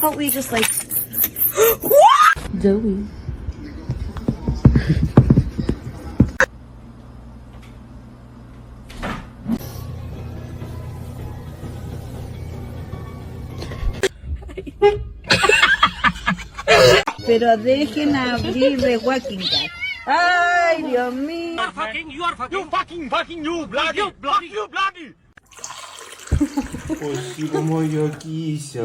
about we just like... Joey. Pero dejen abrir The Walking Dead. Ay, Dios mío. Ось моя кися.